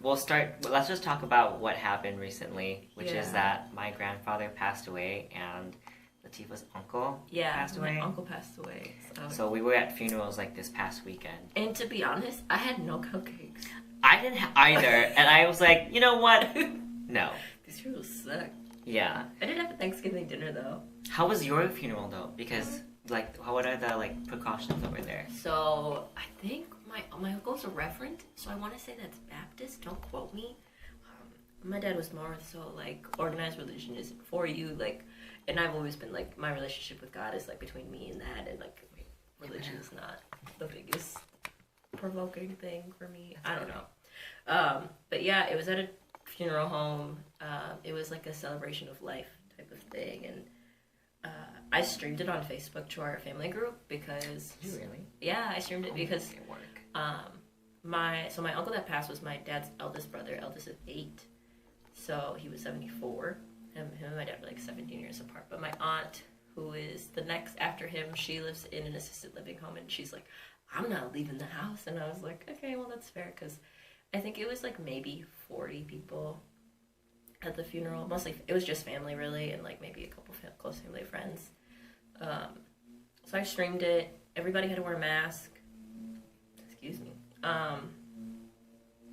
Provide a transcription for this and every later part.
Let's just talk about what happened recently, which is that my grandfather passed away and Latifah's uncle passed away. My uncle passed away. So we were at funerals like this past weekend. And to be honest, I had no cupcakes. I didn't either, and I was like, you know what? No. These funerals suck. Yeah. I did have a Thanksgiving dinner though. How was your funeral though? Because what are the precautions over there? So I think my uncle's a reverend, so I want to say that's Baptist. Don't quote me. My dad was more so organized religion isn't for you, and I've always been my relationship with God is between me and that, and religion is not the biggest provoking thing for me. I don't know. But yeah, it was at a funeral home. It was a celebration of life type of thing, and I streamed it on Facebook to our family group because... Did you really? Yeah, I streamed it because... my uncle that passed was my dad's eldest brother, eldest of 8. So he was 74. Him and my dad were 17 years apart. But my aunt, who is the next after him, she lives in an assisted living home, and she's like, I'm not leaving the house. And I was like, okay, well, that's fair, because I think it was maybe 40 people at the funeral. Mostly, it was just family, really, and maybe a couple close family friends. So I streamed it. Everybody had to wear a mask. Excuse me.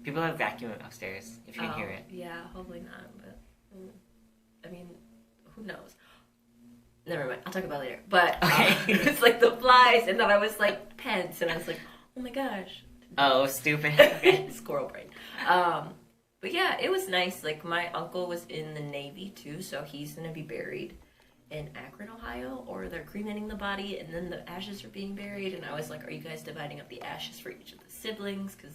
People have vacuum upstairs, if you can hear it. Yeah, hopefully not, but I mean, who knows? Never mind, I'll talk about it later. But it's the flies, and then I was pens, and I was oh my gosh. Oh, stupid. Okay. Squirrel brain. But yeah, it was nice. My uncle was in the Navy too, so he's gonna be buried in Akron, Ohio, or they're cremating the body, and then the ashes are being buried. And I was are you guys dividing up the ashes for each of the siblings? Because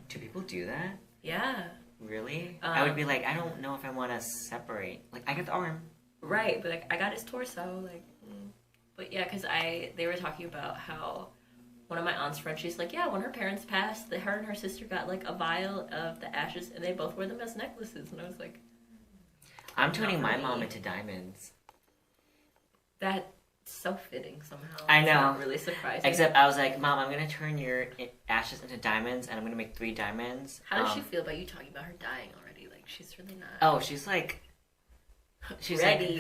do people do that? Yeah. Really? I would be I don't know if I want to separate. I get the arm. Right, but I got his torso. But yeah, because they were talking about how one of my aunt's friends, she's yeah, when her parents passed, her and her sister got a vial of the ashes, and they both wore them as necklaces. And I was I'm turning my mom into diamonds. That's so fitting somehow. I know. It's not really surprising. Except I was Mom, I'm going to turn your ashes into diamonds, and I'm going to make 3 diamonds. How does she feel about you talking about her dying already? She's really not... Oh, she's she's ready.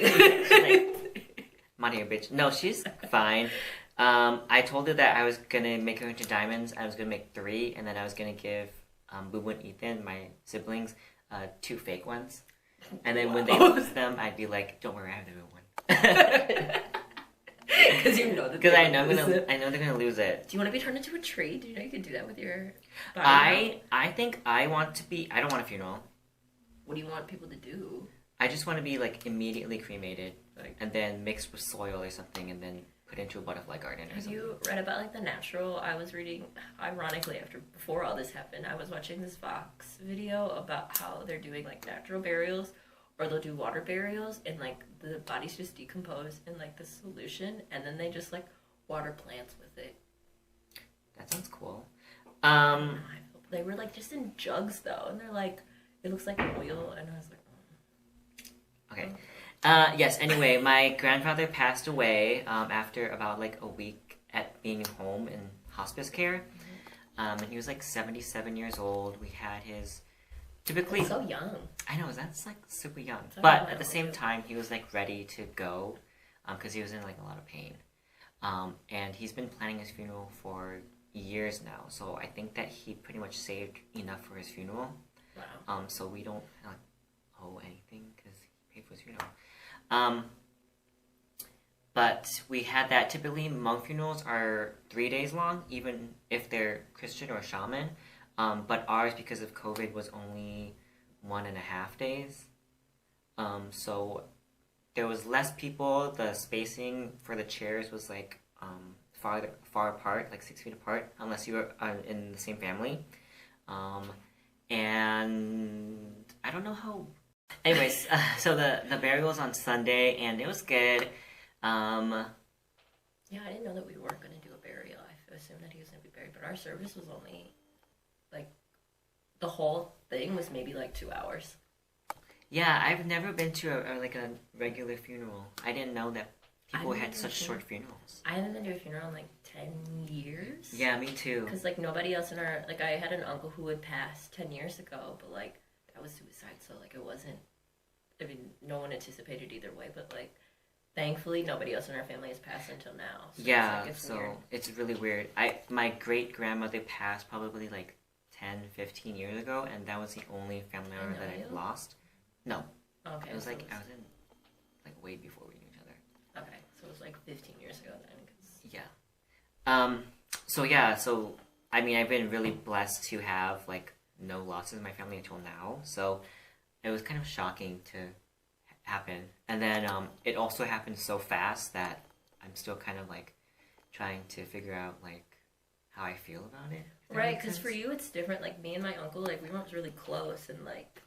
Mind your bitch. No, she's fine. I told her that I was going to make her into diamonds. I was going to make 3, and then I was going to give Boo Boo and Ethan, my siblings, 2 fake ones. And then when they lose them, I'd be don't worry, I have the real one. Because you know that. Because I know they're gonna lose it. Do you want to be turned into a tree? Do you know you could do that with your body? I think I want to be. I don't want a funeral. What do you want people to do? I just want to be immediately cremated, and then mixed with soil or something, and then put into a butterfly garden or something. Have you read about the natural? I was reading, ironically, before all this happened, I was watching this Vox video about how they're doing natural burials, or they'll do water burials, and the bodies just decompose in the solution, and then they just water plants with it. That sounds cool. They were just in jugs though, and they're it looks like oil, and I was Okay. Yes, anyway, my grandfather passed away after about a week at being home in hospice care. And he was 77 years old. We had his... Typically... That's so young. I know, that's super young. But at the same time, he was ready to go because he was in a lot of pain. And he's been planning his funeral for years now. So I think that he pretty much saved enough for his funeral. Wow. So we don't owe anything because he paid for his funeral. But we had that. Typically, monk funerals are 3 days long, even if they're Christian or shaman. But ours, because of COVID, was only 1.5 days. So there was less people. The spacing for the chairs was far apart, 6 feet apart, unless you were in the same family. And I don't know how... Anyways, so the burial was on Sunday, and it was good. Yeah, I didn't know that we weren't going to do a burial. I assumed that he was going to be buried, but our service was only, the whole thing was maybe 2 hours. Yeah, I've never been to a regular funeral. I didn't know that people had such short funerals. I haven't been to a funeral in 10 years. Yeah, me too. Because, like, nobody else in our... Like, I had an uncle who had passed 10 years ago, but, like, that was suicide, so, like, it wasn't... I mean, no one anticipated either way, but, like, thankfully, nobody else in our family has passed until now. So yeah, it's weird. It's really weird. My great-grandmother passed probably, like, 10, 15 years ago, and that was the only family member that I lost. No. Okay. It was, like, I was in, like, way before we knew each other. Okay, so it was, like, 15 years ago then. Yeah. So I mean, I've been really blessed to have like no losses in my family until now. So it was kind of shocking to happen, and then it also happened so fast that I'm still kind of like trying to figure out like how I feel about it. Right, because for you it's different. Like me and my uncle, like we weren't really close, and like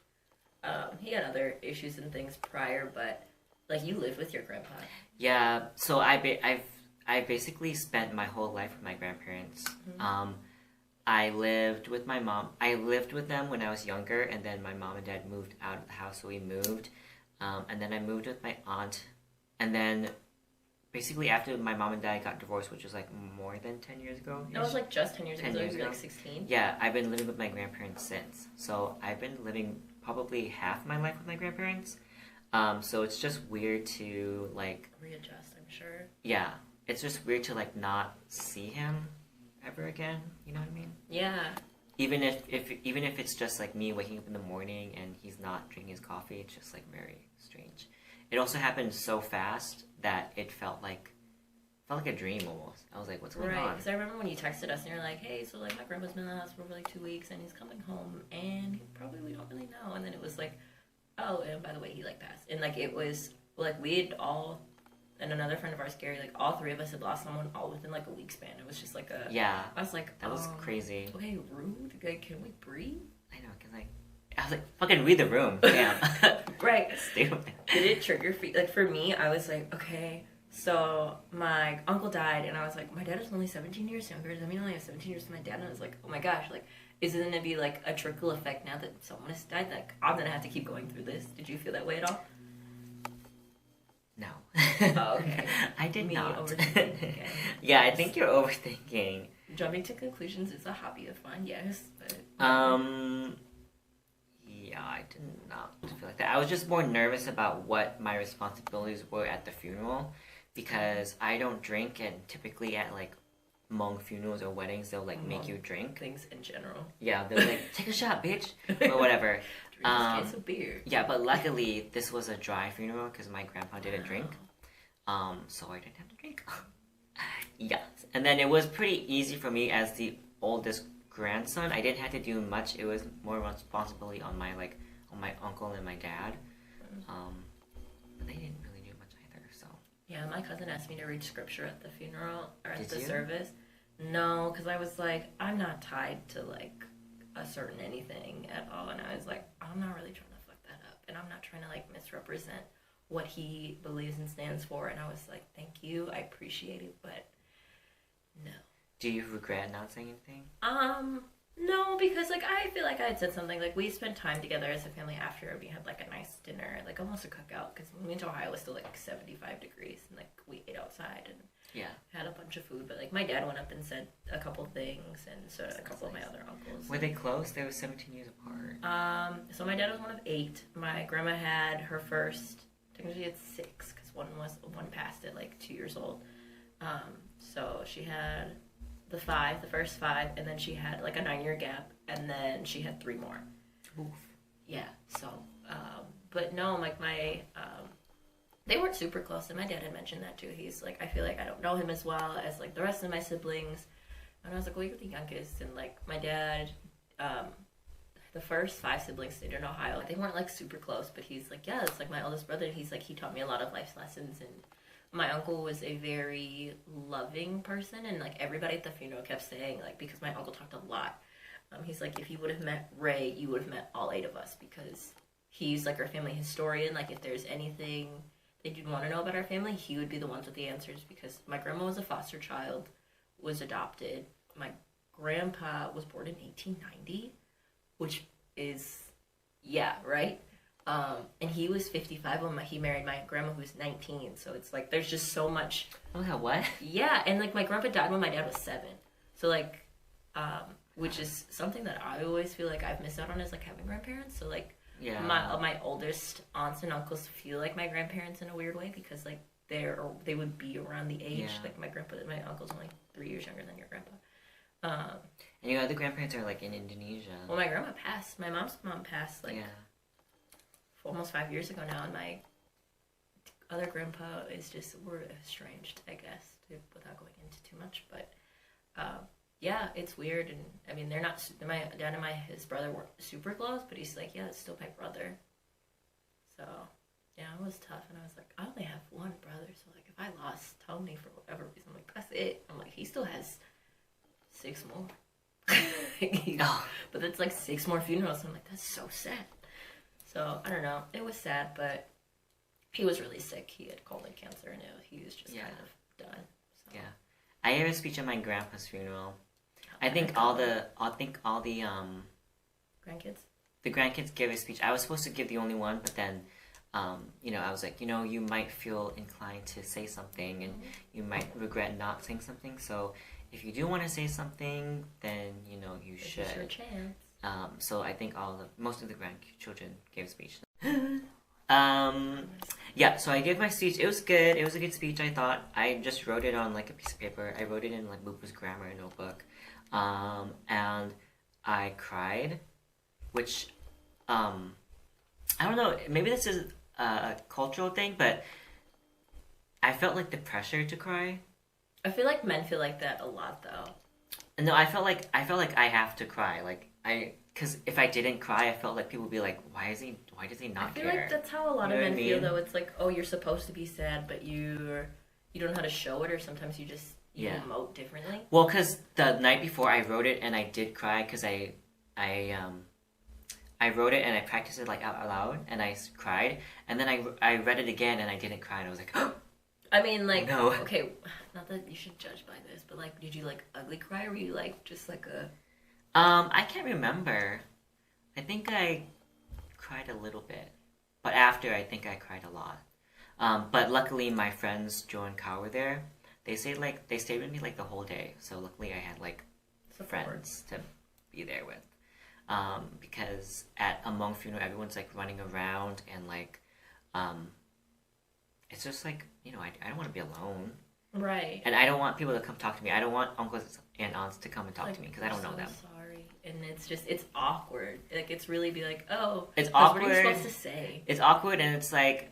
he had other issues and things prior, but like you lived with your grandpa. Yeah. So I basically spent my whole life with my grandparents. Mm-hmm. I lived with my mom. I lived with them when I was younger, and then my mom and dad moved out of the house, so we moved. And then I moved with my aunt. And then basically after my mom and dad got divorced, which was like more than 10 years ago. That was like just 10 years ago. 10 years ago. Like 16? Yeah, I've been living with my grandparents since. So I've been living probably half my life with my grandparents. So it's just weird to like... readjust, I'm sure. Yeah. It's just weird to like not see him ever again. You know what I mean? Yeah. Even if it's just like me waking up in the morning and he's not drinking his coffee, it's just like very strange. It also happened so fast that it felt like a dream almost. I was like, what's going on? Right, because I remember when you texted us and you're like, hey, so like my grandpa's been in the hospital for like 2 weeks and he's coming home and probably we don't really know. And then it was like, oh, and by the way, he like passed. And like it was like we had all... And another friend of ours, Gary, like all three of us had lost someone all within like a week span. It was just like a... Yeah. I was like, that was crazy. Okay, rude. Like, can we breathe? I know, because like... I was like, fucking read the room. Damn. Right. Stupid. Did it trigger... Like, for me, I was like, okay, so my uncle died, and I was like, my dad is only 17 years younger. Does that mean I only have 17 years to my dad? And I was like, oh my gosh, like, is it going to be like a trickle effect now that someone has died? Like, I'm going to have to keep going through this. Did you feel that way at all? No. Oh, okay. I did not. Okay. Yeah, I think you're overthinking. Jumping to conclusions is a hobby of mine, yes. But... Yeah, I did not feel like that. I was just more nervous about what my responsibilities were at the funeral because I don't drink, and typically at like Hmong funerals or weddings, they'll like make you drink. Things in general. Yeah, they're like, take a shot, bitch, or whatever. Drink this case of beer. Yeah, but luckily this was a dry funeral because my grandpa didn't drink, so I didn't have to drink. Yeah, and then it was pretty easy for me as the oldest grandson. I didn't have to do much. It was more responsibility on my uncle and my dad, but they didn't really do much either. So yeah, my cousin asked me to read scripture at the funeral or at the you? service. No, because I was like, I'm not tied to like a certain anything at all, and I was like, I'm not really trying to fuck that up, and I'm not trying to like misrepresent what he believes and stands for. And I was like, thank you, I appreciate it, but no. Do you regret not saying anything? No, because like I feel like I had said something. Like we spent time together as a family after. We had like a nice dinner, like almost a cookout, because when we went to Ohio it was still like 75 degrees, and like we ate outside and had a bunch of food. But like my dad went up and said a couple things, and so did a couple of my other uncles. Were they close? They were 17 years apart. So my dad was one of 8. My grandma had her first. Technically it's 6, because one passed at like 2 years old. So she had the first 5, and then she had like a 9-year gap, and then she had 3 more. Oof. Yeah. So, but no, like they weren't super close, and my dad had mentioned that too. He's like, I feel like I don't know him as well as like the rest of my siblings, and I was like, well, you're the youngest, and like my dad, the first 5 siblings stayed in Ohio. They weren't like super close, but he's like, yeah, it's like my oldest brother. He's like, he taught me a lot of life lessons, and my uncle was a very loving person, and like everybody at the funeral kept saying, like, because my uncle talked a lot, he's like, if you would have met Ray, you would have met all 8 of us, because he's like our family historian. Like if there's anything that you'd want to know about our family, he would be the ones with the answers, because my grandma was a foster child, was adopted. My grandpa was born in 1890, which is, yeah, right? And he was 55 when he married my grandma, who's 19. So it's like there's just so much. Oh yeah, what? Yeah, and like my grandpa died when my dad was 7. So like, which is something that I always feel like I've missed out on is like having grandparents. So like, Yeah. my oldest aunts and uncles feel like my grandparents in a weird way because like they would be around the age. Yeah. Like my uncle's only 3 years younger than your grandpa. And your other grandparents are like in Indonesia. Well, my grandma passed. My mom's mom passed like almost 5 years ago now, and my other grandpa is just, we're estranged, I guess, without going into too much. But yeah, it's weird, and I mean, they're not. My dad and his brother weren't super close, but he's like, yeah, it's still my brother. So yeah, it was tough, and I was like, I only have one brother, so like if I lost Tony for whatever reason, I'm like, that's it. I'm like, he still has 6 more. But it's like 6 more funerals. I'm like, that's so sad. So I don't know. It was sad, but he was really sick. He had colon cancer, and he was just kind of done. So. Yeah, I gave a speech at my grandpa's funeral. I think all the grandkids. The grandkids gave a speech. I was supposed to give the only one, but then, I was like, you might feel inclined to say something, and you might regret not saying something. So if you do want to say something, then you should. It's your chance. So I think most of the grandchildren gave a speech. Yeah, so I gave my speech. It was good. It was a good speech, I thought. I just wrote it on like a piece of paper. I wrote it in like Bubu's grammar notebook. And I cried, which, I don't know, maybe this is a cultural thing, but I felt like the pressure to cry. I feel like men feel like that a lot, though. No, I felt like I have to cry. Because if I didn't cry, I felt like people would be like, why does he not care? I feel like that's how a lot of men feel, though. It's like, oh, you're supposed to be sad, but you don't know how to show it, or sometimes you just emote differently. Well, because the night before I wrote it, and I did cry, because I wrote it and I practiced it like out loud, and I cried, and then I read it again and I didn't cry, and I was like, oh. I mean, like, no. Okay, not that you should judge by this, but like, did you like ugly cry, or were you like just like a? I can't remember. I think I cried a little bit, but after I think I cried a lot. But luckily my friends Joe and Kyle were there. They stayed with me like the whole day, so luckily I had like friends to be there with. Because at a Hmong funeral, everyone's like running around, and like, it's just like, I don't want to be alone. Right. And I don't want people to come talk to me. I don't want uncles and aunts to come and talk to me, because I don't know them. Sorry. And it's awkward. Like, it's really be like, oh, it's awkward. What are you supposed to say? It's awkward, and it's like,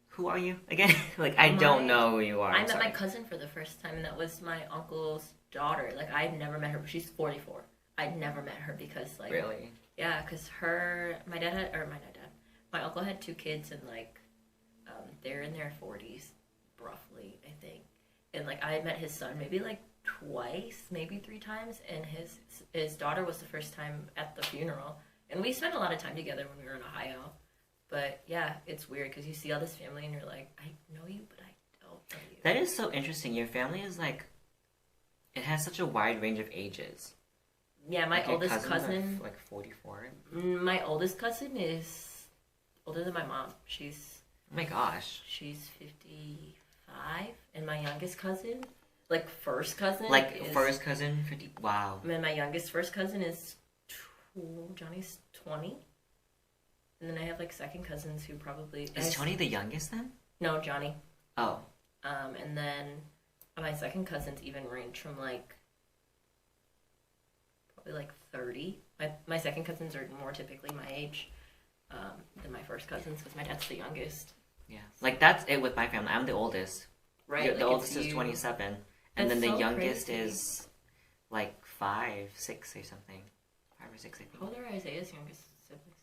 who are you again? Like, I don't know who you are. I met my cousin for the first time, and that was my uncle's daughter. Like, I'd never met her, but she's 44. I'd never met her because, like... Really? Yeah, because my uncle had 2 kids, and, like, they're in their 40s, roughly, I think. And, like, I had met his son maybe, like, twice, maybe 3 times, and his daughter was the first time at the funeral. And we spent a lot of time together when we were in Ohio. But, yeah, it's weird, because you see all this family, and you're like, I know you, but I don't know you. That is so interesting. Your family is, like... It has such a wide range of ages. Yeah, my oldest cousin... Like 44? My oldest cousin is older than my mom. She's... Oh my gosh. She's 55. And my youngest cousin, like first cousin... First cousin? 50? Wow. And my youngest first cousin is... Johnny's 20. And then I have like second cousins who probably... Is Tony the youngest then? No, Johnny. Oh. And then my second cousins even range from like... like 30. My second cousins are more typically my age than my first cousins, because my dad's the youngest. Yeah, like that's it with my family. I'm the oldest. Right. The oldest is 27, and then the youngest is like 5, 6 or something. 5 or 6, I think. How old are Isaiah's youngest siblings?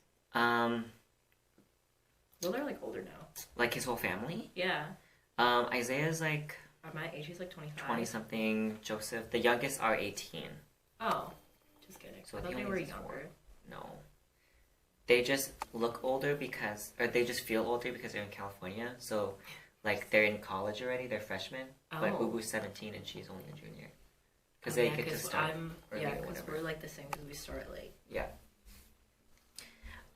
Well, they're like older now. Like his whole family? Yeah. Isaiah's like... At my age, he's like 25. 20 something. Joseph. The youngest are 18. Oh. Just kidding. So I thought they were younger. No. They just look older or they just feel older because they're in California. So, like, they're in college already. They're freshmen. Oh. But Bubu's 17 and she's only a junior. Because they get to start early. Yeah, because we're like the same because we start late. Yeah.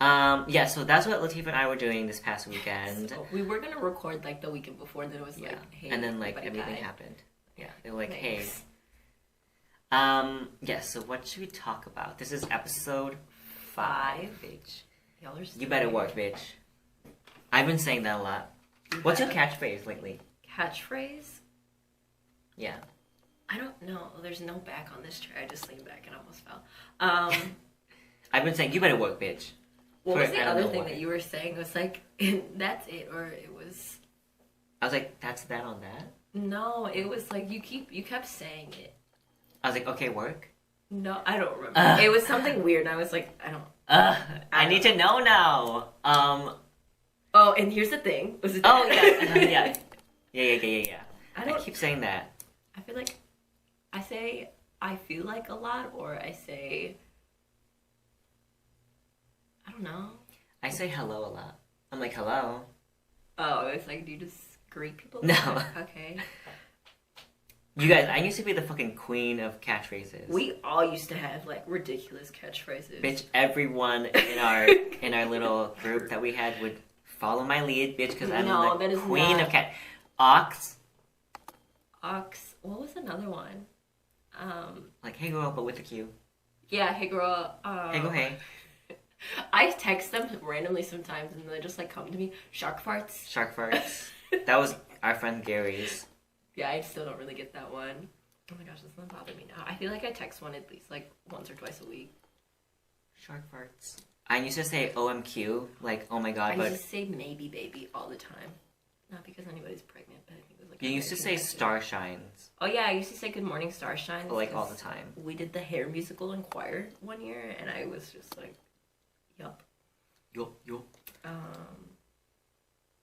Yeah, so that's what Latifah and I were doing this past weekend. So we were gonna record like the weekend before, then it was like, hey, and then like everything died. happened. Yeah, they were like, Thanks. hey. Yeah, so what should we talk about? This is episode 5, bitch. Y'all are You better work, bitch. I've been saying that a lot. What's your catchphrase lately? Catchphrase? Yeah. I don't know. There's no back on this chair. I just leaned back and almost fell. I've been saying, you better work, bitch. What was the other thing that you were saying? It was like, that's it, or it was... I was like, that's that on that? No, it was like, you kept saying it. I was like, okay, work? No, I don't remember. It was something weird, and I was like, I need to know now. Oh, and here's the thing. Was it Oh, yeah. Yeah. I keep saying that. I feel like I say I feel like a lot, or I say... I don't know. I say hello a lot. I'm like, hello. Oh, it's like, do you just greet people? No. Okay. You guys, I used to be the fucking queen of catchphrases. We all used to have like ridiculous catchphrases. Bitch, everyone in our little group that we had would follow my lead, bitch, because I'm the queen of cat. Ox. What was another one? Like, hey girl, but with a Q. Yeah, hey girl. Hey go hey. I text them randomly sometimes, and they just like come to me. Shark farts. Shark farts. That was our friend Gary's. Yeah, I still don't really get that one. Oh my gosh, this doesn't bother me now. I feel like I text one at least like once or twice a week. Shark farts. I used to say OMQ, like, oh my god, I but... used to say maybe baby all the time. Not because anybody's pregnant, but I think it was like... You used to say star shines. Oh yeah, I used to say good morning star shines. Like all the time. We did the hair musical in choir one year, and I was just like, yup. Yup.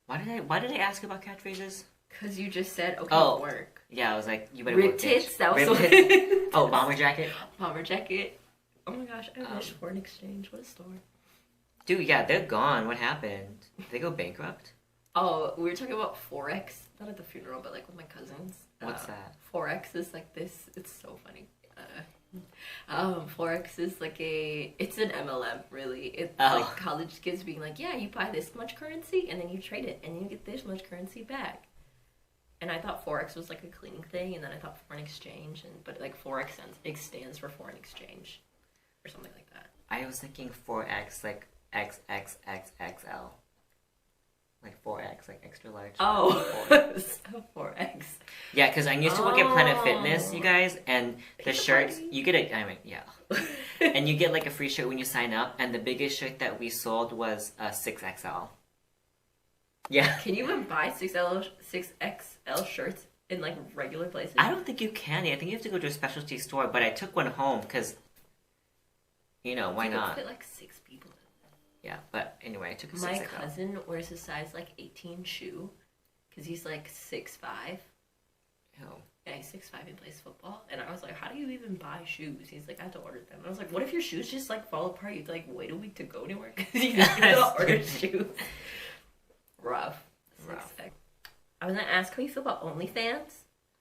Why did I ask about catchphrases? Because you just said, okay, work. Yeah, I was like, you better Rib work, tits, bitch. that was Rib tits. Oh, bomber jacket? Bomber jacket. Oh my gosh, I wish for an exchange. What a store. Dude, yeah, they're gone. What happened? Did they go bankrupt? Oh, we were talking about Forex. Not at the funeral, but like with my cousins. What's that? Forex is like this. It's so funny. Forex is like it's an MLM, really. It's like college kids being like, yeah, you buy this much currency and then you trade it and you get this much currency back. And I thought Forex was like a cleaning thing, and then I thought foreign exchange, but like Forex stands for foreign exchange or something like that. I was thinking 4X, like XXXXL. Like 4X, like extra large. Oh, 4X. Yeah, because I used to work at Planet Fitness, you guys, and the shirts, you get and you get like a free shirt when you sign up, and the biggest shirt that we sold was a 6XL. Yeah. Can you even buy 6XL shirts in like regular places? I don't think you can. I think you have to go to a specialty store, but I took one home because, why not? Fit like 6 people. Yeah, but anyway, I took a 6XL. My cousin wears a size like 18 shoe because he's like 6'5". Oh. Yeah, he's 6'5" and plays football. And I was like, how do you even buy shoes? He's like, I have to order them. And I was like, what if your shoes just like fall apart? You have to like wait a week to go anywhere because you have to order shoes. Rough. I was gonna ask how you feel about OnlyFans,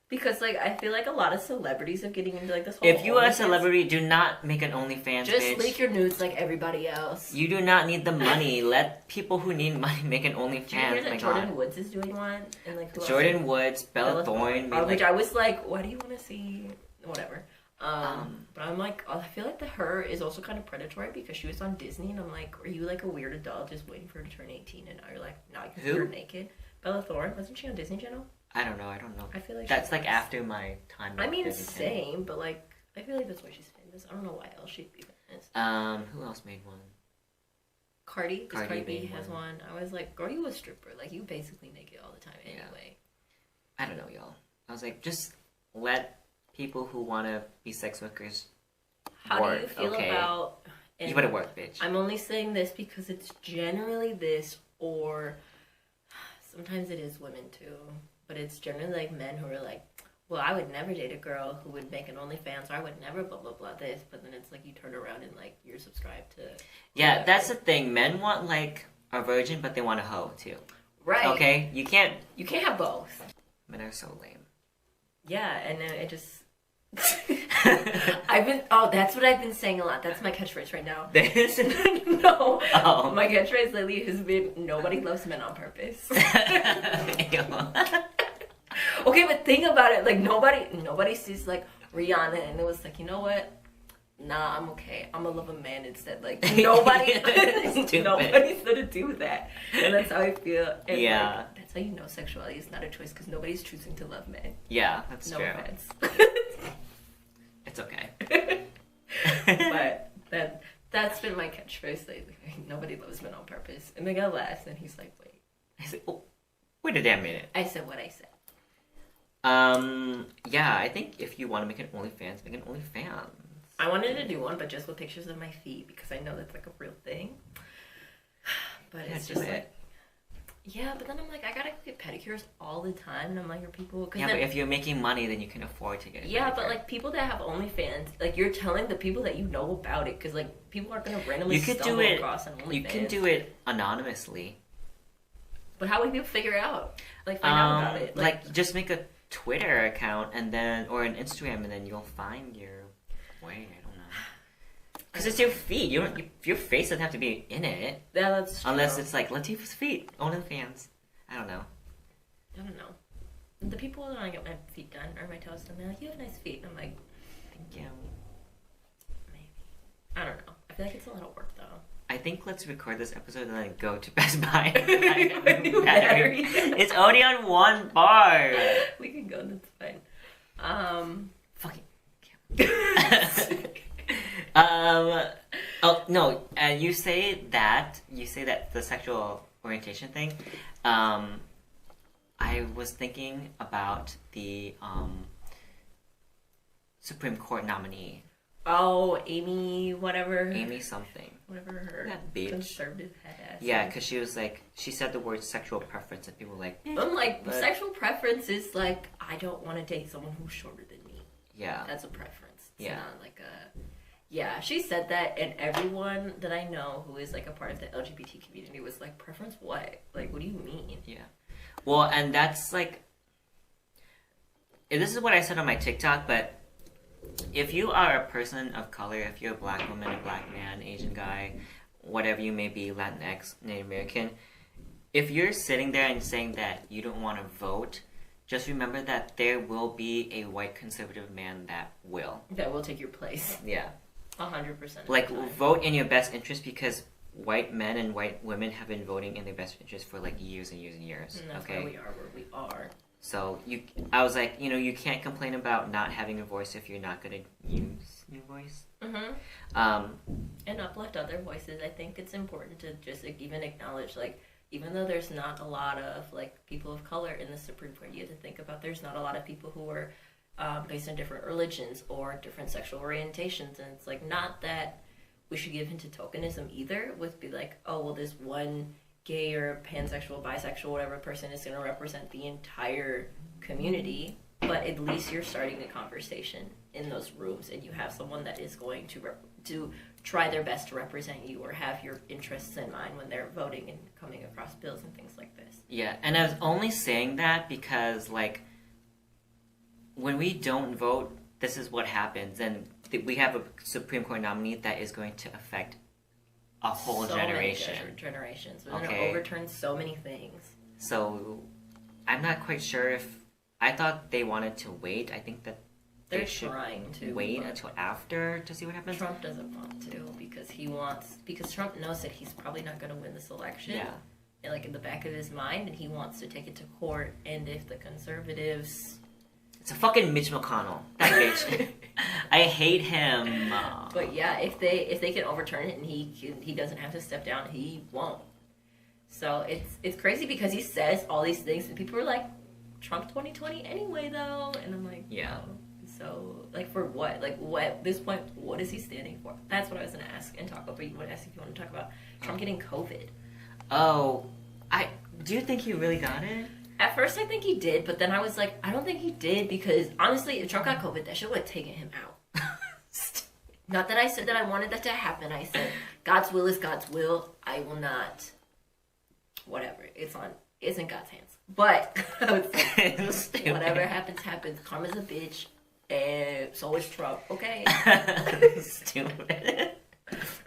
because like I feel like a lot of celebrities are getting into like this whole. If you are a celebrity, do not make an OnlyFans. Just bitch. leak your nudes like everybody else. You do not need the money. Let people who need money make an OnlyFans. Do you hear that Jordan Woods is doing one? And like Jordan Woods, Bella Thorne. Which I was like, why do you want to see whatever? But I'm like, I feel like her is also kind of predatory because she was on Disney, and I'm like, are you like a weird adult just waiting for her to turn 18? And now you're like, no, you can see her naked. Bella Thorne, wasn't she on Disney Channel? I don't know. I feel like that's like after my time. I mean, same, but like, I feel like that's why she's famous. I don't know why else she'd be famous. Who else made one? Cardi B has one. I was like, girl, you a stripper? Like, you basically naked all the time anyway. I don't know, y'all. I was like, just let people who want to be sex workers How work, do you feel okay? about... You better work, bitch. I'm only saying this because it's generally this, or sometimes it is women too, but it's generally like men who are like, well, I would never date a girl who would make an OnlyFans, or I would never blah, blah, blah this, but then it's like you turn around and like you're subscribed to... Yeah, that's the thing. Men want like a virgin, but they want a hoe too. Right. Okay? You can't have both. Men are so lame. Yeah, and then it just... That's what I've been saying a lot. That's my catchphrase right now. This? No. Oh. My catchphrase lately has been, nobody loves men on purpose. Okay, but think about it. Like, nobody sees, like, Rihanna, and it was like, you know what? Nah, I'm okay. I'm gonna love a man instead. Like, nobody's gonna do that. And that's how I feel. And Yeah. like, that's how you know sexuality is not a choice, because nobody's choosing to love men. Yeah, that's No true. offense. It's okay. But that's been my catchphrase lately. Nobody loves men on purpose. And the guy laughs, and he's like, wait. I said, oh, wait a damn minute. I said what I said. Yeah, I think if you want to make an OnlyFans, make an OnlyFans. I wanted to do one, but just with pictures of my feet, because I know that's like a real thing. But it's just like, yeah, but then I'm like, I gotta get pedicures all the time, and I'm like, are people... Yeah, but if you're making money, then you can afford to get a Yeah, pedicure. but like people that have OnlyFans, like you're telling the people that you know about it, because like people aren't gonna randomly stumble across an OnlyFans. You can do it anonymously. But how would people figure out? Like find out about it? Like just make a Twitter account and then, or an Instagram, and then you'll find your way. I don't know. Because it's your feet. Your face doesn't have to be in it. Yeah, that's true. Unless it's like Latifah's feet, OnlyFans. I don't know. The people that I get my feet done or my toes done, they're like, you have nice feet. And I'm like, Thank you. maybe. I don't know. I feel like it's a lot of work though. I think let's record this episode and then go to Best Buy. A new battery. It's only on one bar. We can go, that's fine. Fucking. Oh no. You say that the sexual orientation thing. I was thinking about the Supreme Court nominee. Oh, Amy, whatever. Amy something. Whatever her That bitch. conservative head ass. Yeah, because she was like, she said the word sexual preference, and people were like, I'm like, but... sexual preference is like, I don't want to date someone who's shorter than me. Yeah. That's a preference. It's Yeah. not like a... Yeah, she said that, and everyone that I know who is like a part of the LGBT community was like, preference what? Like, what do you mean? Yeah. Well, and that's like, this is what I said on my TikTok, but if you are a person of color, if you're a black woman, a black man, Asian guy, whatever you may be, Latinx, Native American, if you're sitting there and saying that you don't want to vote, just remember that there will be a white conservative man that will. That will take your place. Yeah. 100%. Like, vote in your best interest, because white men and white women have been voting in their best interest for like years and years and years. And that's okay? why we are where we are. So I was like, you can't complain about not having a voice if you're not gonna use your voice. Mm-hmm. And uplift other voices. I think it's important to just like, even acknowledge, like, even though there's not a lot of like people of color in the Supreme Court, you have to think about there's not a lot of people who are based on different religions or different sexual orientations, and it's like not that we should give into tokenism either. With be like, oh well, this one gay or pansexual, bisexual, whatever person is going to represent the entire community, but at least you're starting the conversation in those rooms, and you have someone that is going to try their best to represent you or have your interests in mind when they're voting and coming across bills and things like this. Yeah, and I was only saying that because, like, when we don't vote, this is what happens, and we have a Supreme Court nominee that is going to affect a whole generation. Generations. We're going to overturn so many things. So, I'm not quite sure if... I thought they wanted to wait. I think that they're trying to wait until after to see what happens. Trump doesn't want to because Trump knows that he's probably not going to win this election. Yeah. And like in the back of his mind, and he wants to take it to court. And if the conservatives... It's a fucking Mitch McConnell. That bitch. I hate him. But yeah, if they can overturn it and he doesn't have to step down, he won't. So it's crazy because he says all these things and people are like, Trump 2020 anyway though, and I'm like, yeah. Oh. So like for what? Like what at this point? What is he standing for? That's what I was gonna ask and talk about. But you would ask if you want to talk about Trump getting COVID. Oh, do you think he really got it? At first, I think he did, but then I was like, I don't think he did because honestly, if Trump got COVID, that shit would have taken him out. Not that I said that I wanted that to happen. I said God's will is God's will. I will not. Whatever. It's in God's hands. But I would say, whatever happens, happens. Karma's a bitch. And so is Trump. Okay. Stupid.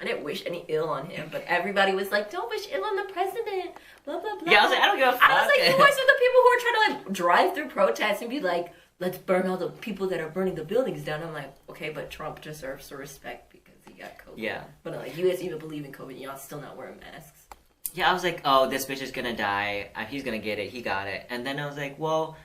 I didn't wish any ill on him, but everybody was like, "Don't wish ill on the president." Blah blah blah. Yeah, I was like, I don't give a fuck. I was like, you guys are the people who are trying to like drive through protests and be like, "Let's burn all the people that are burning the buildings down." I'm like, okay, but Trump deserves the respect because he got COVID. Yeah. But like, you guys even believe in COVID? Y'all still not wearing masks? Yeah, I was like, oh, this bitch is gonna die. He's gonna get it. He got it. And then I was like, well,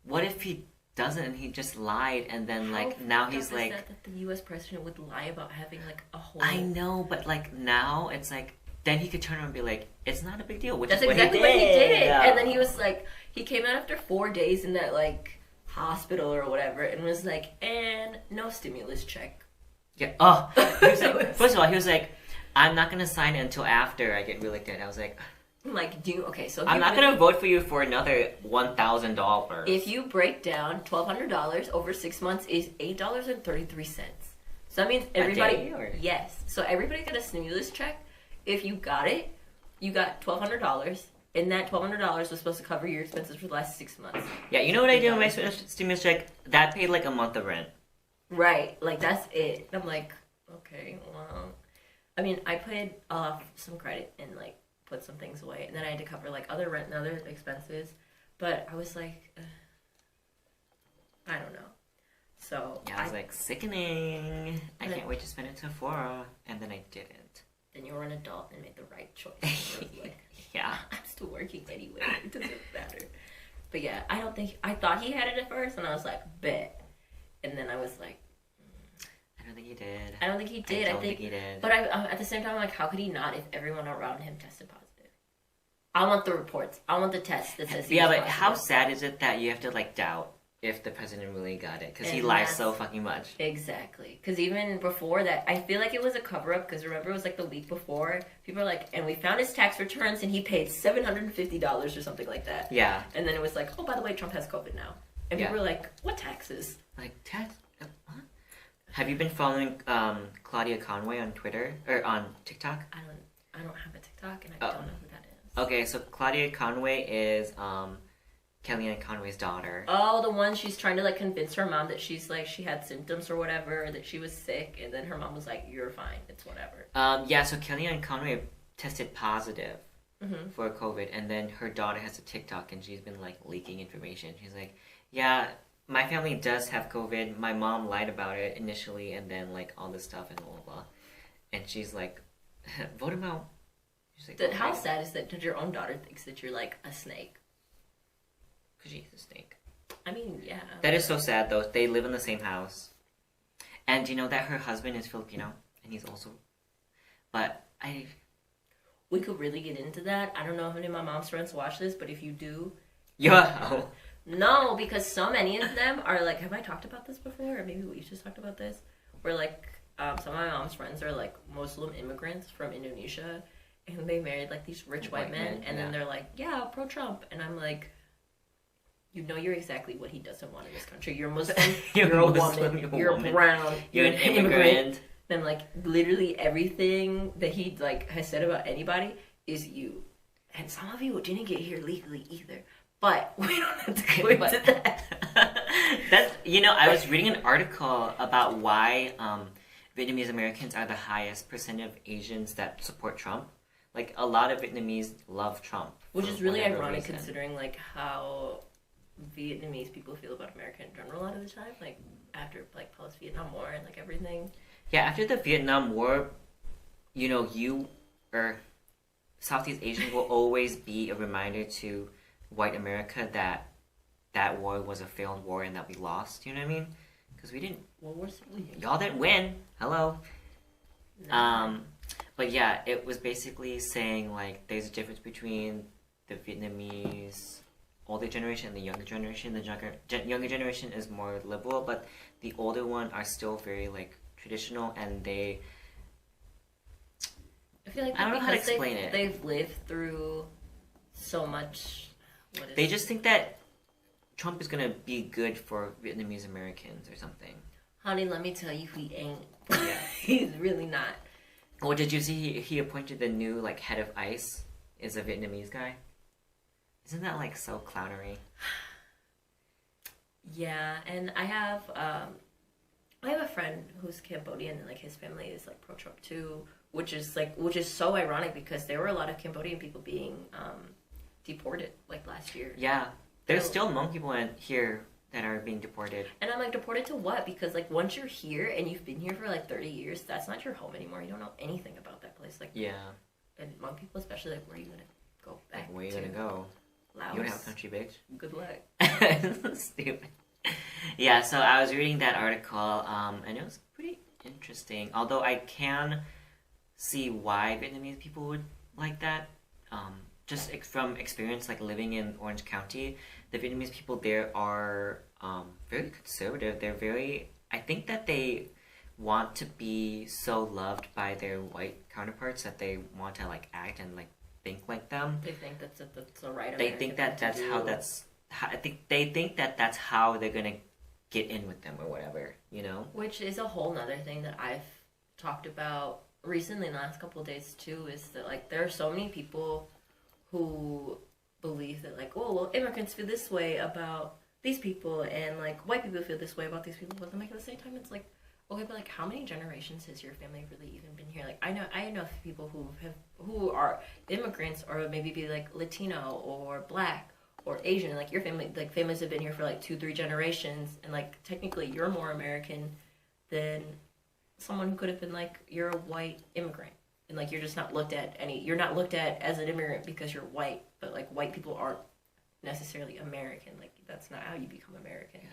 what if he doesn't and he just lied and then like now he's like that the US president would lie about having like a whole I know, but like now it's like then he could turn around and be like, it's not a big deal, which That's is exactly what he did. Yeah. And then he was like, he came out after 4 days in that like hospital or whatever and was like, and no stimulus check. Yeah. Oh, he was like, first of all, he was like, I'm not gonna sign it until after I get reelected. I was like, I'm like, so I'm not gonna vote for you for another $1,000. If you break down $1,200 over 6 months is $8.33. So that means everybody. A day, or? Yes. So everybody got a stimulus check. If you got it, you got $1,200, and that $1,200 was supposed to cover your expenses for the last 6 months. Yeah, you know what I did with my stimulus check? That paid like a month of rent. Right. Like that's it. And I'm like, okay, well, I mean, I paid off some credit and like put some things away, and then I had to cover like other rent and other expenses. But I was like, I don't know. So yeah, I was like, sickening. I can't wait to spend it to Sephora, and then I didn't. Then you were an adult and made the right choice. I was like, yeah, I'm still working anyway. It doesn't matter. But yeah, I thought he had it at first, and I was like, bet. And then I was like, I don't think he did. I don't think he did. I don't think he did. But at the same time, I'm like, how could he not if everyone around him tested positive? I want the reports. I want the test that says he was but positive. how sad is it that you have to like doubt if the president really got it? Because he lies so fucking much. Exactly. Because even before that, I feel like it was a cover-up. Because remember, it was like the week before. People are like, and we found his tax returns and he paid $750 or something like that. Yeah. And then it was like, oh, by the way, Trump has COVID now. And people were like, what taxes? Like, tax? What? Have you been following Claudia Conway on Twitter? Or on TikTok? I don't have a TikTok and I don't know who that is. Okay, so Claudia Conway is Kellyanne Conway's daughter. Oh, the one she's trying to like convince her mom that she's like she had symptoms or whatever, that she was sick, and then her mom was like, "You're fine, it's whatever." Yeah, so Kellyanne Conway tested positive for COVID, and then her daughter has a TikTok, and she's been like leaking information. She's like, "Yeah, my family does have COVID. My mom lied about it initially, and then like all this stuff and blah blah blah." And she's like, "Vote him out." Like, how sad is that your own daughter thinks that you're like a snake? Because she's a snake. I mean, yeah. That is so sad, though. They live in the same house. And you know that her husband is Filipino, and he's also... But we could really get into that. I don't know how many of my mom's friends watch this, but if you do... Yeah. No, because so many of them are like... Have I talked about this before? Or maybe we just talked about this? Where like, some of my mom's friends are like Muslim immigrants from Indonesia, and they married like these rich white men, and then they're like, yeah, pro-Trump. And I'm like... You know you're exactly what he doesn't want in this country. You're Muslim, you're a woman, you're brown, you're an immigrant. Then like literally everything that he like has said about anybody is you. And some of you didn't get here legally either. But we don't have to go into that. That's, you know, I was reading an article about why Vietnamese Americans are the highest percentage of Asians that support Trump. Like a lot of Vietnamese love Trump. Which is really ironic considering like how Vietnamese people feel about America in general a lot of the time, like after like post-Vietnam War and like everything. Yeah, after the Vietnam War, you know, you or Southeast Asians will always be a reminder to white America that that war was a failed war and that we lost. You know what I mean? Because we didn't. Y'all didn't win. Hello. No. But yeah, it was basically saying like there's a difference between the Vietnamese older generation and the younger generation. The younger generation is more liberal, but the older one are still very like traditional, and I feel like I don't know how to explain it. They've lived through so much. They just think that Trump is gonna be good for Vietnamese Americans or something. Honey, let me tell you, he ain't. Yeah, he's really not. Well, did you see he appointed the new like head of ICE is a Vietnamese guy? Isn't that like so clownery? Yeah, and I have a friend who's Cambodian, and like his family is like pro-Trump too, which is so ironic because there were a lot of Cambodian people being deported like last year. Yeah, there's still Hmong people here that are being deported. And I'm like, deported to what? Because like once you're here and you've been here for like 30 years, that's not your home anymore. You don't know anything about that place. Like, yeah. And Hmong people especially, like, where are you gonna go back? Like, where are you gonna go? Laos. You don't have a country, bitch. Good luck. Stupid. Yeah, so I was reading that article, and it was pretty interesting. Although I can see why Vietnamese people would like that. Just from experience, like living in Orange County, the Vietnamese people there are very conservative. They're very. I think that they want to be so loved by their white counterparts that they want to like act and like think like them. They think that's the right. They think that that's how that's. I think they think that that's how they're gonna get in with them or whatever, you know. Which is a whole nother thing that I've talked about recently in the last couple of days too. Is that like there are so many people who believe that like, oh well, immigrants feel this way about these people, and like white people feel this way about these people. But then like at the same time, it's like, okay, but like how many generations has your family really even been here? Like I know people who are immigrants or maybe be like Latino or Black or Asian, and like your family, like families have been here for like 2-3 generations, and like technically you're more American than someone who could have been like, you're a white immigrant, and like you're just not looked at you're not looked at as an immigrant because you're white, but like white people aren't necessarily American. Like that's not how you become American. Yeah.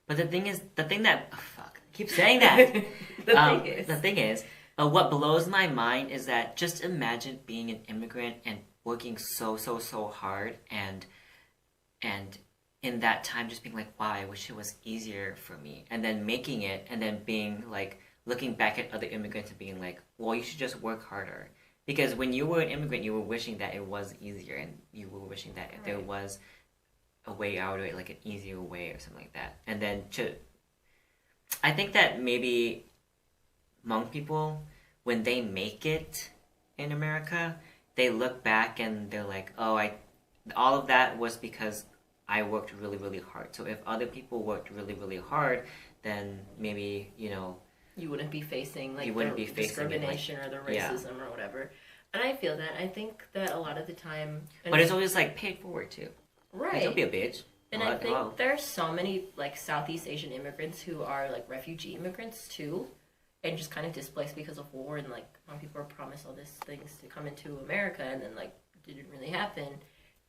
But the thing that I keep saying that. The thing is, what blows my mind is that just imagine being an immigrant and working so hard and in that time just being like, wow, I wish it was easier for me, and then making it, and then being like looking back at other immigrants and being like, well, you should just work harder, because when you were an immigrant you were wishing that it was easier, and you were wishing that there was a way out of it, like an easier way or something like that. And then I think that maybe Hmong people, when they make it in America, they look back and they're like, oh, all of that was because I worked really, really hard. So if other people worked really, really hard, then maybe, you know, you wouldn't be facing like discrimination or the racism or whatever. And I feel that. I think that a lot of the time, but it's always like paid forward too. Right. Like, don't be a bitch. And I think there are so many like Southeast Asian immigrants who are like refugee immigrants too, and just kind of displaced because of war, and like when people were promised all these things to come into America, and then like didn't really happen.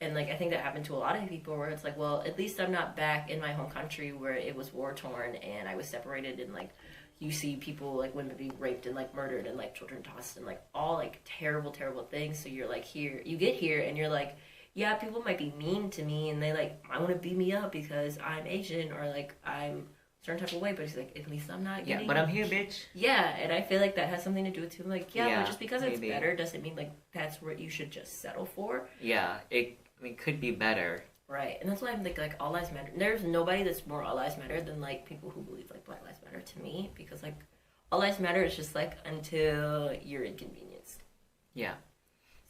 And like I think that happened to a lot of people where it's like, well, at least I'm not back in my home country where it was war torn and I was separated, and like you see people like women being raped and like murdered and like children tossed and like all like terrible things. So you're like you get here and you're like, yeah, people might be mean to me and they like I want to beat me up because I'm Asian or like I'm a certain type of way, but it's like at least I'm not getting... Yeah, but I'm here, bitch. Yeah, and I feel like that has something to do with too. Like, yeah, but just because maybe. It's better doesn't mean like that's what you should just settle for. Yeah, it could be better. Right, and that's why I'm like all lives matter. There's nobody that's more all lives matter than like people who believe like Black lives matter to me, because like all lives matter is just like until you're inconvenienced. Yeah.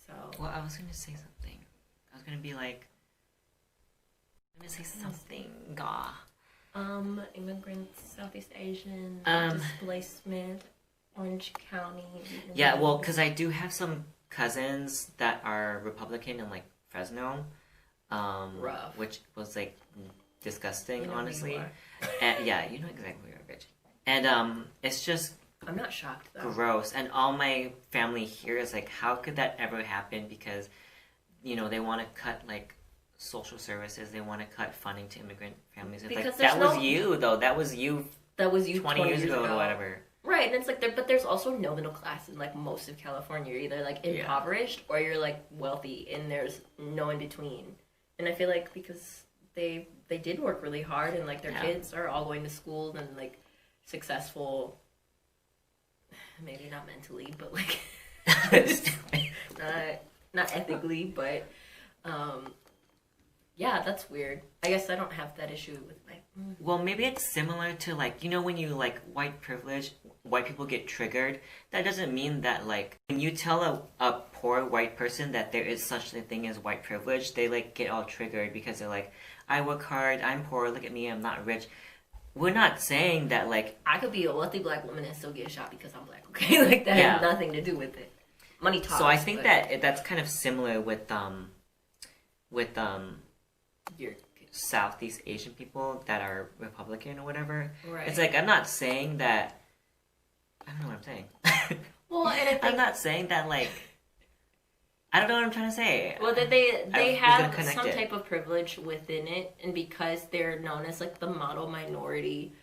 So. Well, I was gonna say something. I was gonna be like, I'm gonna say something. Immigrants, Southeast Asian, displacement, Orange County. Yeah, well, because I do have some cousins that are Republican in like Fresno. Rough. Which was like disgusting, you know honestly. And, yeah, you know exactly who you're, bitch. And it's just I'm not shocked though. Gross. And all my family here is like, how could that ever happen? Because, you know, they want to cut like social services, they want to cut funding to immigrant families. It's like, that was you though. That was you 20 years ago or whatever. Right, and it's like but there's also no middle class in like most of California. You're either like impoverished or you're like wealthy, and there's no in between. And I feel like because they did work really hard, and like their kids are all going to school and like successful, maybe not mentally, but like not ethically, but yeah, that's weird. I guess I don't have that issue with my... Well, maybe it's similar to like, you know, when you like white privilege, white people get triggered, that doesn't mean that, like, when you tell a poor white person that there is such a thing as white privilege, they, like, get all triggered because they're like, I work hard, I'm poor, look at me, I'm not rich. We're not saying that, like... I could be a wealthy black woman and still get shot because I'm black, okay? Like, that has nothing to do with it. Money talks. So I think that's kind of similar with your Southeast Asian people that are Republican or whatever. Right. It's like, I'm not saying that... I don't know what I'm saying. Well, and I think... I'm not saying that, like... I don't know what I'm trying to say. Well, that they have some type of privilege within it, and because they're known as, like, the model minority,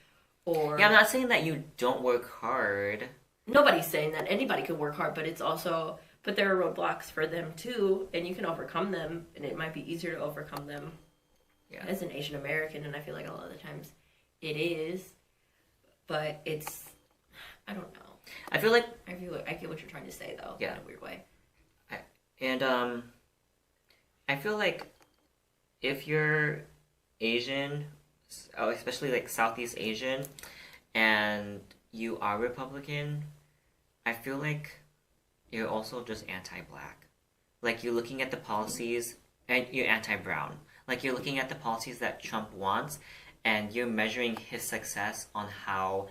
or... Yeah, I'm not saying that you don't work hard. Nobody's saying that. Anybody can work hard, but it's also... But there are roadblocks for them, too, and you can overcome them, and it might be easier to overcome them as an Asian American, and I feel like a lot of the times it is, but it's... I don't know. I get what you're trying to say, though, in a weird way. I feel like if you're Asian, especially like Southeast Asian, and you are Republican, I feel like you're also just anti-black. Like, you're looking at the policies, and you're anti-brown. Like, you're looking at the policies that Trump wants, and you're measuring his success on how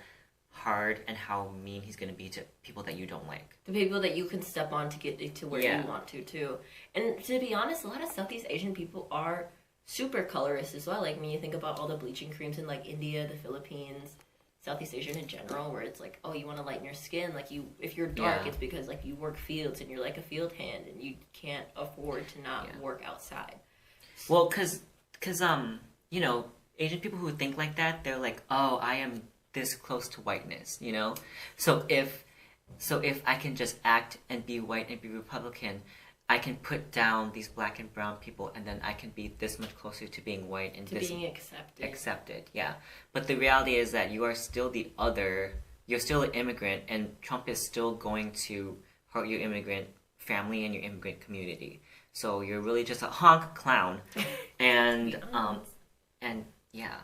hard and how mean he's going to be to people that you don't like. The people that you can step on to get to where you want to, too. And to be honest, a lot of Southeast Asian people are super colorist as well. Like, when you think about all the bleaching creams in, like, India, the Philippines, Southeast Asian in general, where it's like, oh, you want to lighten your skin. Like, if you're dark, it's because, like, you work fields and you're, like, a field hand and you can't afford to not work outside. Well, because you know, Asian people who think like that, they're like, oh, I am this close to whiteness, you know? So if I can just act and be white and be Republican, I can put down these black and brown people, and then I can be this much closer to being white and being accepted. Accepted, yeah. But the reality is that you are still the other. You're still an immigrant, and Trump is still going to hurt your immigrant family and your immigrant community. So you're really just a honk clown, and yeah.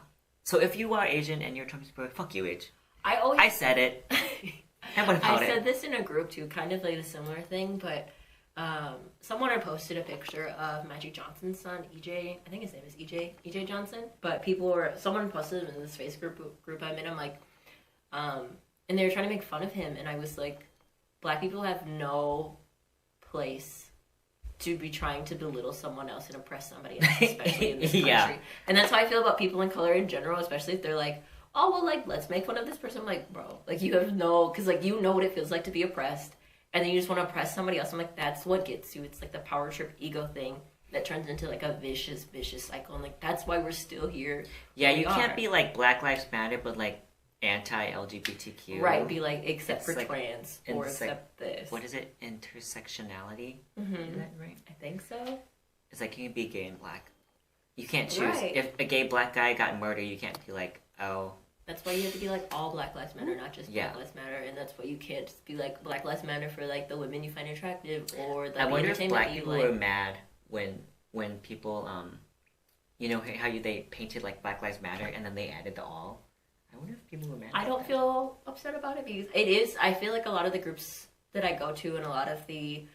So if you are Asian and you're Trump supporter, fuck you, H. I said it. I said this in a group too, kind of like a similar thing, but someone had posted a picture of Magic Johnson's son, EJ. I think his name is EJ Johnson. But someone posted him in this Facebook group I'm in. I'm like, and they were trying to make fun of him, and I was like, black people have no place to be trying to belittle someone else and oppress somebody else, especially in this country. And that's how I feel about people in color in general, especially if they're like, oh, well, like, let's make fun of this person. I'm like, bro, like, you have no, because, like, you know what it feels like to be oppressed, and then you just want to oppress somebody else. I'm like, that's what gets you. It's, like, the power trip ego thing that turns into, like, a vicious cycle, and, like, that's why we're still here. Yeah, you can't be, like, Black Lives Matter, but, like, anti-LGBTQ. Right, be like, except for like trans, or except this. What is it? Intersectionality? Mm-hmm. Is that right? I think so. It's like, you can be gay and black. You can't choose. Right. If a gay black guy got murdered, you can't be like, oh. That's why you have to be like, all Black Lives Matter, not just Black Lives Matter. And that's why you can't just be like, Black Lives Matter for, like, the women you find attractive, or the I wonder if black you people like. were mad when people, you know how they painted, like, Black Lives Matter, and then they added the all? I wonder if people were mad. I don't feel upset about it, because it is. I feel like a lot of the groups that I go to and a lot of the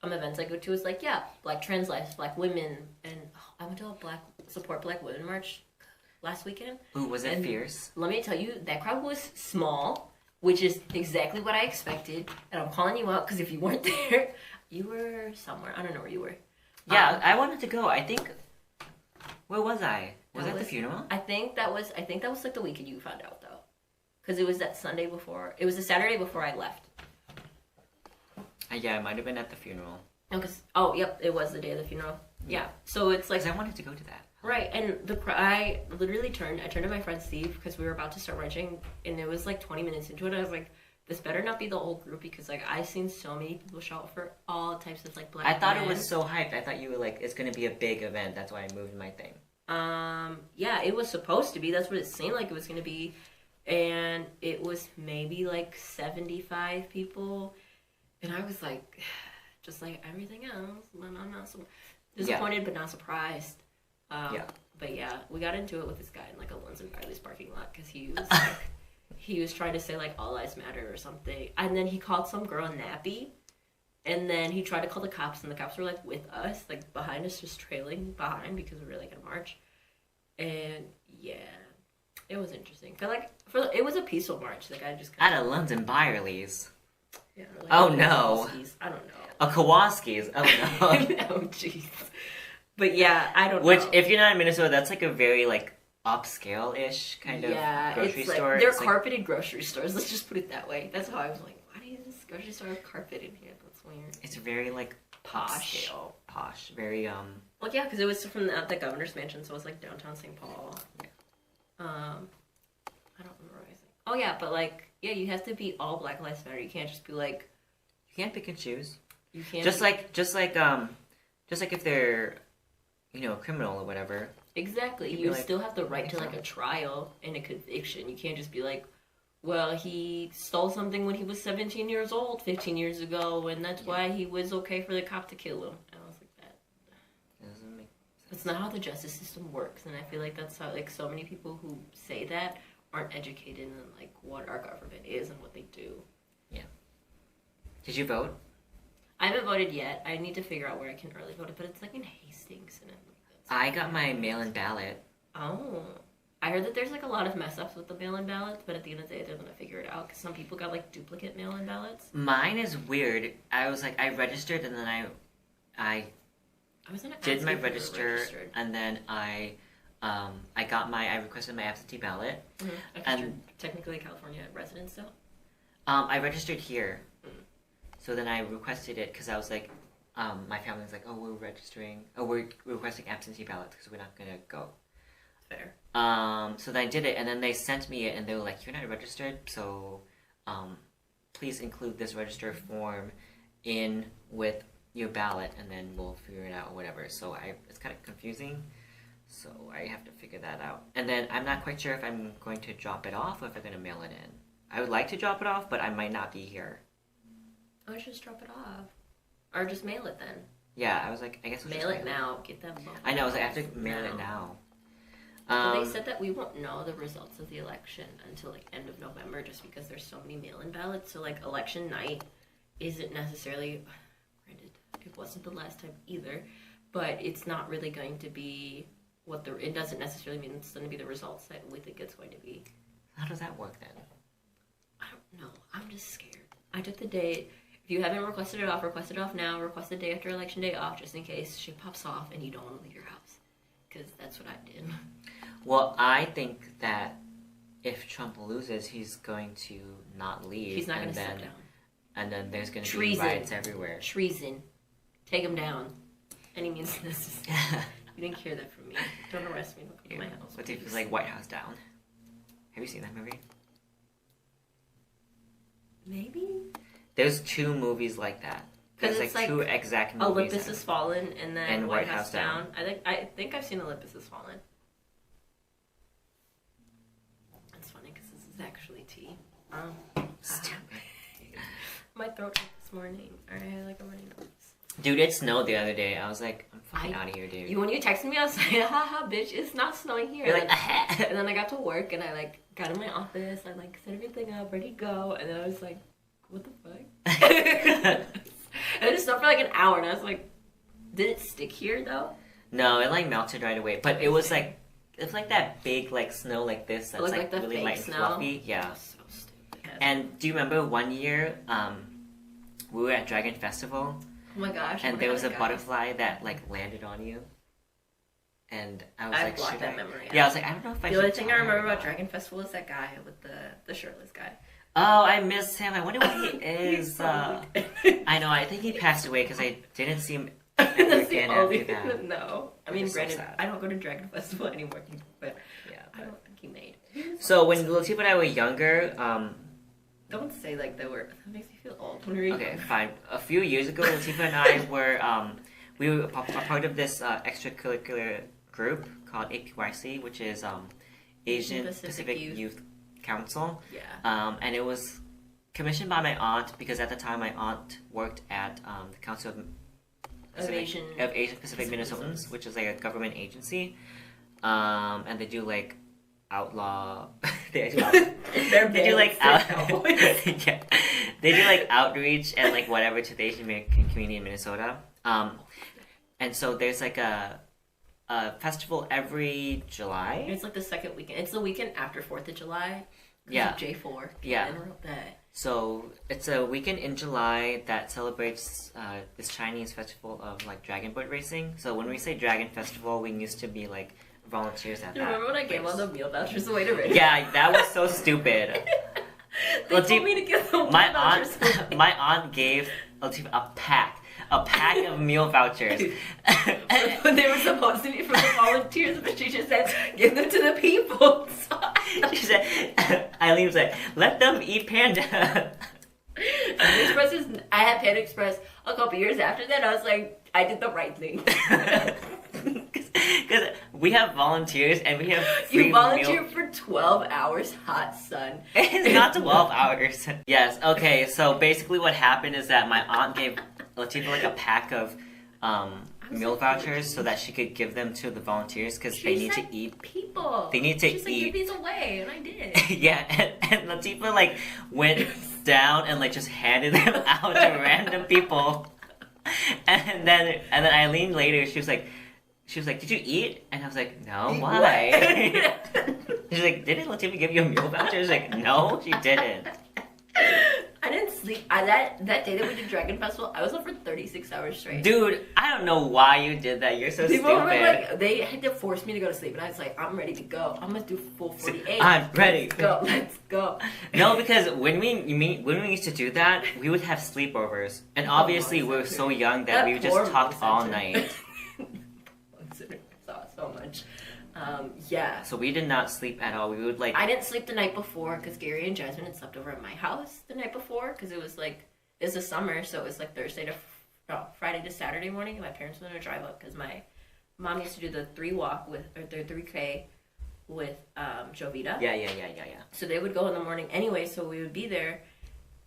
events I go to is like, Black trans lives, Black women, and I went to a Support Black Women march last weekend. Ooh, was it fierce? Let me tell you, that crowd was small, which is exactly what I expected. And I'm calling you out because if you weren't there, you were somewhere. I don't know where you were. Yeah, I wanted to go. I think. Where was I? Was that the funeral? I think that was like the weekend you found out, though, because it was that Sunday before. It was the Saturday before I left. Yeah, it might have been at the funeral. No, yep, it was the day of the funeral. Yeah, so it's like, 'cause I wanted to go to that. Right, and I literally turned to my friend Steve, because we were about to start wrenching, and it was like 20 minutes into it. I was like, this better not be the whole group, because like I've seen so many people shout for all types of like black. I thought it was so hyped. I thought you were like, it's gonna be a big event. That's why I moved my thing. Yeah, it was supposed to be. That's what it seemed like it was gonna be, and it was maybe like 75 people, and I was like, just like everything else, I'm not so disappointed, but not surprised. But yeah, we got into it with this guy in like a Lunds and Riley's parking lot, because he was like, he was trying to say like all lives matter or something, and then he called some girl nappy, and then he tried to call the cops, and the cops were like with us, like behind us, just trailing behind because we were like in a march, and yeah, it was interesting. But like it was a peaceful march. Like I just out of London Byerly's. Yeah, like, oh no, I don't know. A Kowalski's. Oh no. Oh jeez. But yeah, I don't know. Which, if you're not in Minnesota, that's like a very like upscale-ish kind of grocery it's store. Like, they're it's carpeted like, grocery stores. Let's just put it that way. That's how I was like, why do this grocery store have carpet in here? That's weird. It's very like posh. Posh. Very Well, yeah, because it was from the governor's mansion, so it was like downtown St. Paul. Yeah. I don't remember what I was saying. Oh yeah, but like, yeah, you have to be all Black Lives Matter. You can't just be like. You can't pick and choose. You can't. Just like if they're, you know, a criminal or whatever. Exactly. You still have the right to like a trial and a conviction. You can't just be like, well, he stole something when he was 17 years old 15 years ago, and that's why he was okay for the cop to kill him. And I was like, that doesn't make sense. It's not how the justice system works, and I feel like that's how like so many people who say that aren't educated in like what our government is and what they do. Yeah. Did you vote? I haven't voted yet. I need to figure out where I can early vote, but it's like in Hastings. And I got my mail-in ballot. Oh. I heard that there's like a lot of mess-ups with the mail-in ballots, but at the end of the day, they're going to figure it out because some people got like duplicate mail-in ballots. Mine is weird. I was like, I registered and then I did my register and then I requested my absentee ballot. Mm-hmm. And you're technically a California resident still? I registered here. So then I requested it because I was like, my family was like, oh, we're requesting absentee ballots because we're not going to go. Fair. So then I did it, and then they sent me it, and they were like, you're not registered, so please include this register form in with your ballot, and then we'll figure it out or whatever. So it's kind of confusing, so I have to figure that out. And then I'm not quite sure if I'm going to drop it off or if I'm going to mail it in. I would like to drop it off, but I might not be here. Oh, just drop it off. Or just mail it then. Yeah, I was like, I guess we'll mail it now. Get that. I know, I was like, I have to mail it now. Well, they said that we won't know the results of the election until like end of November, just because there's so many mail-in ballots. So like election night isn't necessarily. Granted, it wasn't the last time either, but it's not really going to be what the. It doesn't necessarily mean it's going to be the results that we think it's going to be. How does that work then? I don't know. I'm just scared. I took the day. If you haven't requested it off, request it off now. Request the day after election day off, just in case shit pops off and you don't want to leave your house. Because that's what I did. Well, I think that if Trump loses, he's going to not leave. He's not going to step down. And then there's going to be riots everywhere. Treason. Take him down. Any means necessary. You didn't hear that from me. Don't arrest me. Don't come to my house. What if it's like White House Down? Have you seen that movie? Maybe? There's 2 movies like that. There's like 2 exact movies. Olympus Has Fallen and then White House Down. I think I've seen Olympus Has Fallen. It's funny because this is actually tea. Stupid. My throat hurt this morning. I had like a runny nose. Dude, it snowed the other day. I was like, I'm fucking out of here, dude. When you texted me, I was like, haha, bitch, it's not snowing here. You're like, and then I got to work and I like got in my office. I like set everything up, ready to go. And then I was like, what the fuck? And it just snowed for like an hour, and I was like, did it stick here though? No, it like melted right away. But it was like that big like snow like this that's like really light and fluffy. Yeah. So stupid. And do you remember one year we were at Dragon Festival? Oh my gosh. And there was a butterfly that like landed on you. And I was like, blocked that memory. Yeah, I was like, I don't know if I should. The only thing I remember about Dragon Festival is that guy with the shirtless guy. Oh, I miss him. I wonder what he is. I know. I think he passed away because I didn't see him again after that. No. I mean, granted, I don't go to Dragon Festival anymore, but yeah, I don't think he made. So when Latifah and I were younger, don't say like that word. That makes me feel old. Okay, fine. A few years ago, Latifah and I were we were part of this extracurricular group called APYC, which is Asian Pacific Youth Council. Yeah. And it was commissioned by my aunt because at the time my aunt worked at the Council of Asian Pacific Minnesotans, which is like a government agency. And they do like outlaw. they do like yeah, they do like outreach and like whatever to the Asian American community in Minnesota. And so there's like a festival every July. It's like the second weekend. It's the weekend after 4th of July. Yeah. J4. Yeah. That. So it's a weekend in July that celebrates this Chinese festival of like dragon boat racing. So when we say dragon festival, we used to be like volunteers at that. Remember when I gave all the meal vouchers away to Rich? Yeah, that was so stupid. They told me to give them my aunt gave Latifah a pack of meal vouchers. They were supposed to be for the volunteers, but she just said, give them to the people. She said, Eileen was like, let them eat Panda. I had Panda Express a couple years after that. I was like, I did the right thing. Because we have volunteers and we have free You volunteer for 12 hours, hot sun. It's not 12 hours. Yes, okay, so basically what happened is that my aunt gave Latifah like a pack of meal vouchers so that she could give them to the volunteers because they need to eat. People. They need to She's eat. Like, give these away, and I did. Yeah, and Latifah like went down and like just handed them out to random people. And then Eileen later she was like, did you eat? And I was like, no, why? She's like, didn't Latifah give you a meal voucher? I was like, no, she didn't. I didn't sleep. That day that we did Dragon Festival, I was up for 36 hours straight. Dude, I don't know why you did that. You're so People stupid. were like, they had to force me to go to sleep, and I was like, I'm ready to go. I'm gonna do full 48. I'm ready. Let's go. No, because when we used to do that, we would have sleepovers, and obviously we were so young that we would just talk all night. Saw so much. Yeah. So we did not sleep at all. We would like. I didn't sleep the night before because Gary and Jasmine had slept over at my house the night before because it was the summer, so it was like Friday to Saturday morning, and my parents were gonna drive up because my mom used to do the 3K with Jovita. Yeah. So they would go in the morning anyway, so we would be there,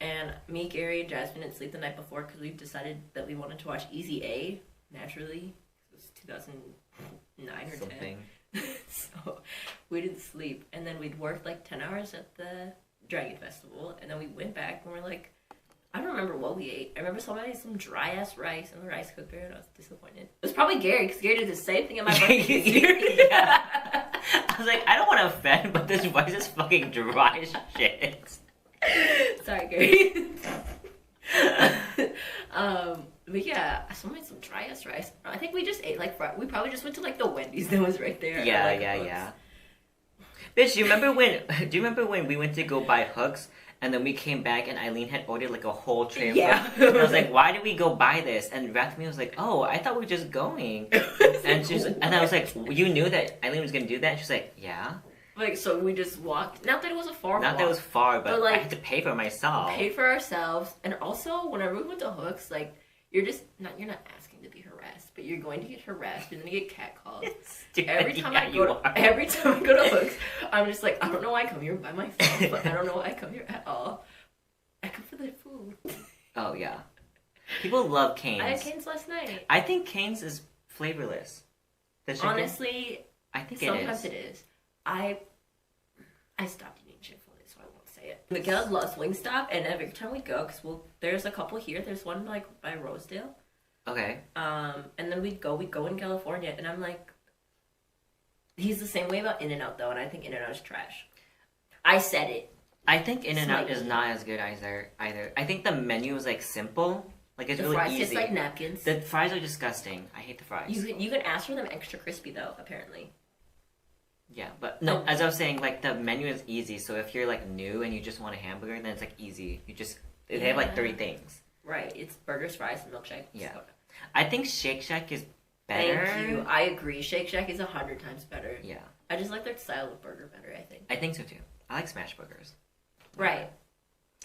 and me, Gary, and Jasmine didn't sleep the night before because we decided that we wanted to watch Easy A naturally. It was 2009 or something. 10. So we didn't sleep, and then we'd worked like 10 hours at the Dragon Festival, and then we went back and we're like, I don't remember what we ate. I remember somebody had some dry ass rice in the rice cooker, and I was disappointed. It was probably Gary because Gary did the same thing at my birthday. Yeah. I was like, I don't want to offend, but this rice is fucking dry as shit. Sorry, Gary. But yeah, someone made some dry ass rice. I think we just ate we probably just went to like the Wendy's that was right there. Yeah. Bitch, do you remember when we went to go buy hooks and then we came back and Eileen had ordered like a whole tray of hooks? And I was like, why did we go buy this? And Rathmi was like, oh, I thought we were just going. And I was like, you knew that Eileen was gonna do that? And she's like, yeah. Like, so we just walked. Not that it was a far walk. Not that it was far, but like, I had to pay for myself. Paid for ourselves. And also, whenever we went to Hooks, like, you're not asking to be harassed, but you're going to get harassed. You're going to get catcalled. Every time I go to Hooks, I'm just like, I don't know why I come here by myself, but I don't know why I come here at all. I come for the food. Oh, yeah. People love Cane's. I had Cane's last night. I think Cane's is flavorless. Honestly, I think sometimes it is. I stopped eating Chick-fil-A, so I won't say it. Miguel loves Wingstop, and every time we go, because there's a couple here. There's one like by Rosedale. Okay. And then we go in California, and I'm like, he's the same way about In-N-Out though, and I think In-N-Out is trash. I said it. I think In-N-Out is not as good either. I think the menu is like simple. Like it's really easy. The fries taste like napkins. The fries are disgusting. I hate the fries. You can ask for them extra crispy though, apparently. Yeah, but no, as I was saying, like the menu is easy. So if you're like new and you just want a hamburger, then it's like easy. They have like 3 things. Right. It's burgers, fries, and milkshake. Yeah. So. I think Shake Shack is better. Thank you. I agree. Shake Shack is 100 times better. Yeah. I just like their style of burger better, I think. I think so too. I like smash burgers. Right.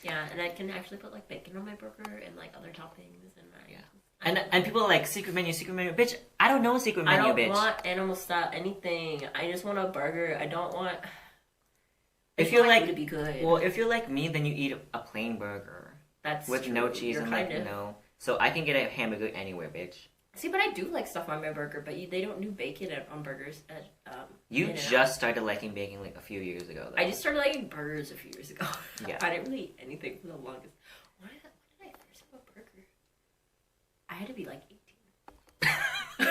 Yeah, and I can actually put like bacon on my burger and like other toppings and my... Yeah. And people are like, secret menu. Bitch, I don't know a secret menu, bitch. I don't want animal style anything. I just want a burger. I don't want... If you're like... to be good. Well, if you're like me, then you eat a plain burger. That's with true. no cheese and like, no... So I can get a hamburger anywhere, bitch. See, but I do like stuff on my burger, but they don't do bacon on burgers at You In-N-Out. just started liking bacon like a few years ago, though. I just started liking burgers a few years ago. Yeah. I didn't really eat anything for the longest. When did I first have a burger? I had to be like 18.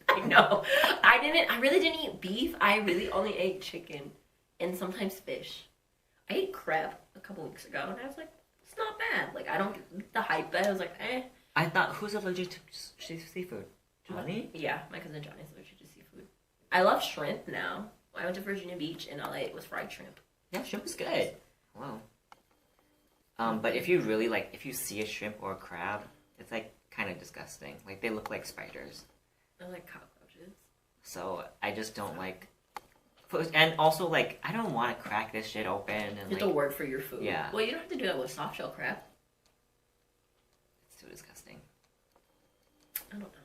I know. I really didn't eat beef. I really only ate chicken and sometimes fish. I ate crab a couple weeks ago, and I was like, it's not bad. Like, I don't get the hype, but I was like, eh. I thought, who's allergic to seafood? Johnny? Yeah, my cousin Johnny's allergic to seafood. I love shrimp now. I went to Virginia Beach and all I ate was fried shrimp. Yeah, shrimp is good. Wow. But if you really if you see a shrimp or a crab, it's like kind of disgusting. Like they look like spiders. I like cockroaches. So I just don't like. And also, I don't want to crack this shit open and You have to work for your food. Yeah. Well, you don't have to do that with soft shell crab. It's too disgusting. I don't know.